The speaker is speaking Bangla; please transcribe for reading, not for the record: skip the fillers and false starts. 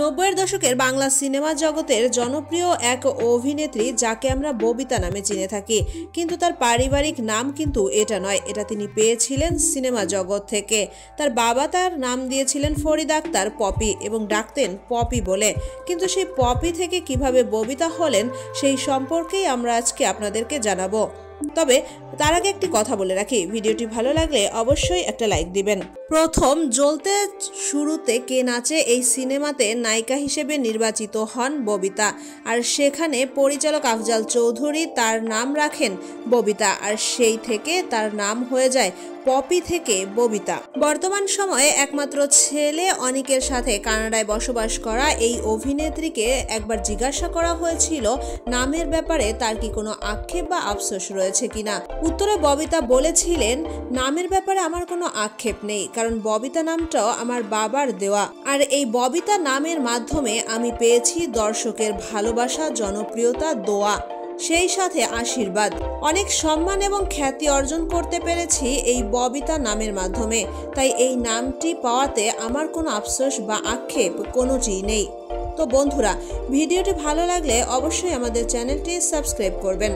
90-এর দশকের বাংলা সিনেমা জগতের জনপ্রিয় এক অভিনেত্রী যাকে আমরা ববিতা নামে চিনে থাকি, কিন্তু তার পারিবারিক নাম কিন্তু এটা নয়। এটা তিনি পেয়েছিলেন সিনেমা জগৎ থেকে। তার বাবা তার নাম দিয়েছিলেন ফরিদ আক্তার পপি এবং ডাকতেন পপি বলে। কিন্তু সেই পপি থেকে কিভাবে ববিতা হলেন সেই সম্পর্কেই আমরা আজকে আপনাদেরকে জানাবো। তবে তার আগে একটি কথা বলে রাখি, ভিডিওটি ভালো লাগলে অবশ্যই একটা লাইক দিবেন। প্রথম জ্বলতে শুরুতে কে নাচে এই সিনেমাতে নায়িকা হিসেবে নির্বাচিত হন ববিতা, আর সেখানে পরিচালক আফজাল চৌধুরী তার নাম রাখেন ববিতা, আর সেই থেকে তার নাম হয়ে যায় পপি থেকে ববিতা। বর্তমান সময়ে একমাত্র ছেলে অনিকের সাথে কানাডায় বসবাস করা এই অভিনেত্রীকে একবার জিজ্ঞাসা করা হয়েছিল নামের ব্যাপারে তার কি কোনো আক্ষেপ বা আফসোস রয়েছে কিনা। উত্তরে ববিতা বলেছিলেন, নামের ব্যাপারে আমার কোনো আক্ষেপ নেই, কারণ ববিতা নামটাও আমার বাবার দেওয়া, আর এই ববিতা নামের মাধ্যমে আমি পেয়েছি দর্শকের ভালোবাসা, জনপ্রিয়তা, দোয়া, সেই সাথে আশীর্বাদ। অনেক সম্মান এবং খ্যাতি অর্জন করতে পেরেছি এই ববিতা নামের মাধ্যমে। তাই এই নামটি পাওয়াতে আমার কোনো আফসোস বা আক্ষেপ কোনোটিই নেই। তো বন্ধুরা, ভিডিওটি ভালো লাগলে অবশ্যই আমাদের চ্যানেলটি সাবস্ক্রাইব করবেন।